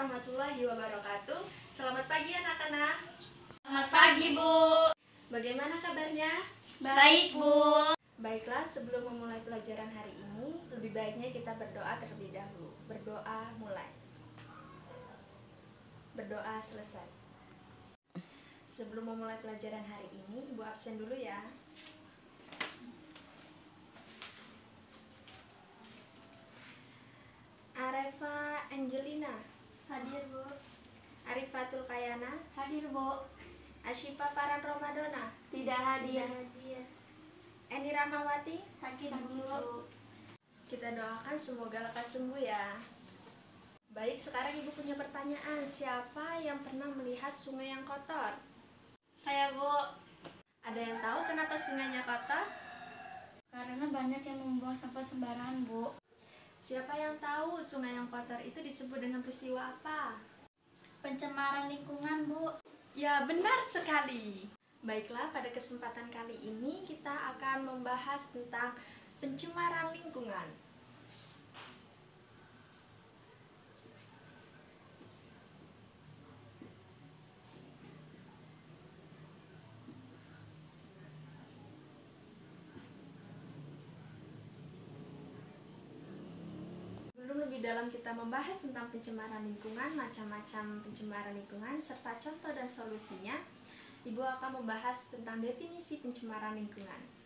warahmatullahi wabarakatuh. Selamat pagi anak-anak. Selamat pagi, Bu. Bagaimana kabarnya? Baik, Bu. Baiklah, sebelum memulai pelajaran hari ini, lebih baiknya kita berdoa terlebih dahulu. Berdoa mulai. Berdoa selesai. Sebelum memulai pelajaran hari ini, Ibu absen dulu ya. Arefa Angelina. Hadir, Bu. Arifatul Kayana. Hadir, Bu. Asyifa Faran Romadona. Tidak hadir. Eni Rahmawati. Sakit, Bu. Kita doakan semoga lekas sembuh ya. Baik, sekarang Ibu punya pertanyaan. Siapa yang pernah melihat sungai yang kotor? Saya, Bu. Ada yang tahu kenapa sungainya kotor? Karena banyak yang membuang sampah sembarangan, Bu. Siapa yang tahu sungai yang kotor itu disebut dengan peristiwa apa? Pencemaran lingkungan, Bu. Ya, benar sekali. Baiklah, pada kesempatan kali ini kita akan membahas tentang pencemaran lingkungan. Sebelum lebih dalam kita membahas tentang pencemaran lingkungan, macam-macam pencemaran lingkungan, serta contoh dan solusinya, Ibu akan membahas tentang definisi pencemaran lingkungan.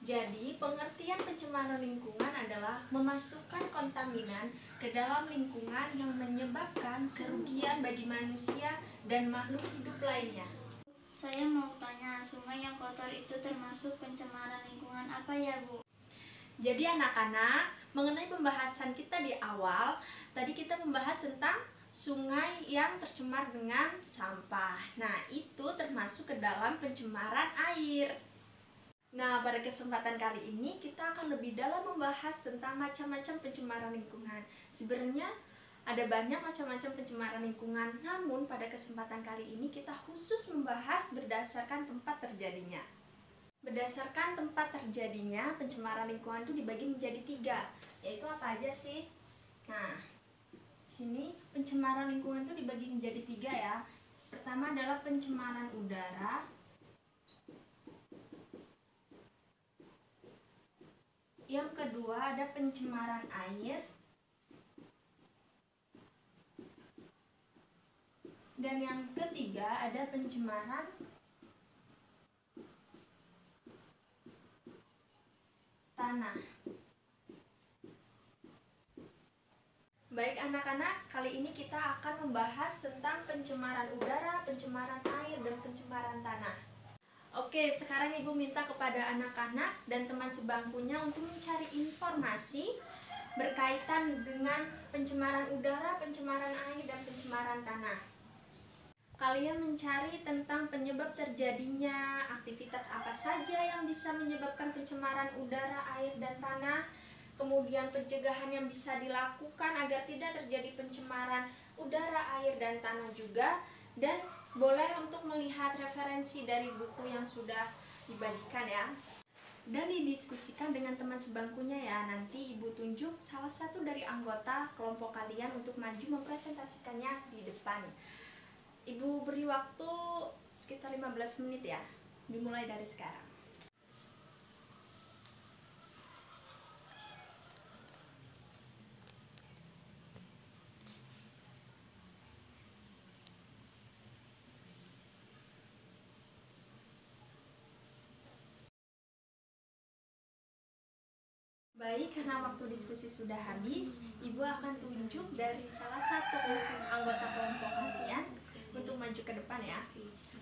Jadi, pengertian pencemaran lingkungan adalah memasukkan kontaminan ke dalam lingkungan yang menyebabkan kerugian bagi manusia dan makhluk hidup lainnya. Saya mau tanya, sungai yang kotor itu termasuk pencemaran lingkungan apa ya, Bu? Jadi anak-anak, mengenai pembahasan kita di awal, tadi kita membahas tentang sungai yang tercemar dengan sampah. Nah, itu termasuk ke dalam pencemaran air. Nah, pada kesempatan kali ini kita akan lebih dalam membahas tentang macam-macam pencemaran lingkungan. Sebenarnya ada banyak macam-macam pencemaran lingkungan, namun pada kesempatan kali ini kita khusus membahas berdasarkan tempat terjadinya. Berdasarkan tempat terjadinya, pencemaran lingkungan itu dibagi menjadi 3, yaitu apa aja sih? Nah, sini pencemaran lingkungan itu dibagi menjadi 3 ya. Pertama adalah pencemaran udara, yang kedua ada pencemaran air, dan yang ketiga ada pencemaran tanah. Baik anak-anak, kali ini kita akan membahas tentang pencemaran udara, pencemaran air, dan pencemaran tanah. Oke, sekarang Ibu minta kepada anak-anak dan teman sebangkunya untuk mencari informasi berkaitan dengan pencemaran udara, pencemaran air, dan pencemaran tanah. Kalian mencari tentang penyebab terjadinya, aktivitas apa saja yang bisa menyebabkan pencemaran udara, air, dan tanah, kemudian pencegahan yang bisa dilakukan agar tidak terjadi pencemaran udara, air, dan tanah juga, dan Boleh untuk melihat referensi dari buku yang sudah dibagikan ya. Dan didiskusikan dengan teman sebangkunya ya. Nanti Ibu tunjuk salah satu dari anggota kelompok kalian untuk maju mempresentasikannya di depan. Ibu beri waktu sekitar 15 menit ya. Dimulai dari sekarang. Baik, karena waktu diskusi sudah habis, Ibu akan tunjuk dari salah satu anggota kelompok kalian untuk maju ke depan ya.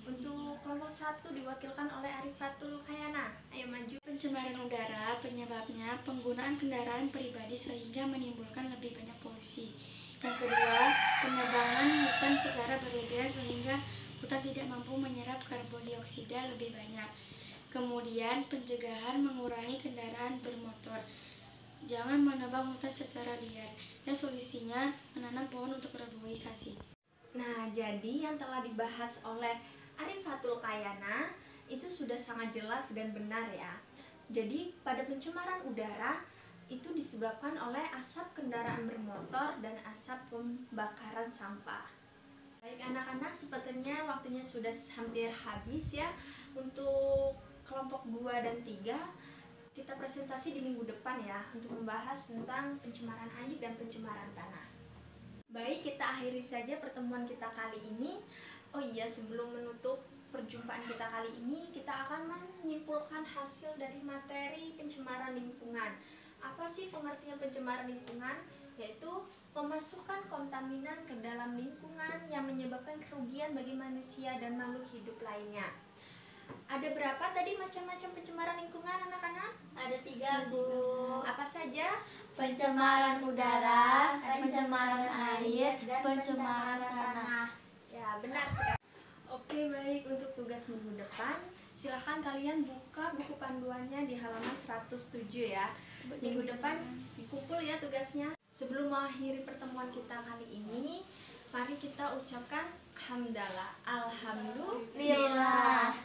Untuk kelompok 1 diwakilkan oleh Arifatul Khayana. Ayo maju. Pencemaran udara penyebabnya penggunaan kendaraan pribadi sehingga menimbulkan lebih banyak polusi. Yang kedua, penebangan hutan secara berlebihan sehingga hutan tidak mampu menyerap karbon dioksida lebih banyak. Kemudian, pencegahan mengurangi kendaraan bermotor. Jangan menebang hutan secara liar. Dan solusinya, menanam pohon untuk reboisasi. Nah, jadi yang telah dibahas oleh Arifatul Khayana itu sudah sangat jelas dan benar ya. Jadi pada pencemaran udara itu disebabkan oleh asap kendaraan bermotor dan asap pembakaran sampah. Baik anak-anak, sepertinya waktunya sudah hampir habis ya. Untuk kelompok 2 dan 3 kita presentasi di minggu depan ya untuk membahas tentang pencemaran air dan pencemaran tanah. Baik, kita akhiri saja pertemuan kita kali ini. Oh iya, sebelum menutup perjumpaan kita kali ini, kita akan menyimpulkan hasil dari materi pencemaran lingkungan. Apa sih pengertian pencemaran lingkungan? Yaitu memasukkan kontaminan ke dalam lingkungan yang menyebabkan kerugian bagi manusia dan makhluk hidup lainnya. Ada berapa tadi macam-macam pencemaran lingkungan anak-anak? Ada 3, Bu. Apa saja? Pencemaran udara, pencemaran air, dan pencemaran tanah. Ya, benar sekali. Oke, baik, untuk tugas minggu depan silahkan kalian buka buku panduannya di halaman 107 ya. Minggu depan dikumpul ya tugasnya. Sebelum mengakhiri pertemuan kita kali ini, mari kita ucapkan hamdalah. Alhamdulillah.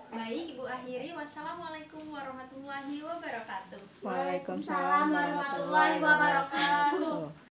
Baik, Ibu akhiri. Wassalamualaikum warahmatullahi wabarakatuh. Waalaikumsalam warahmatullahi wabarakatuh.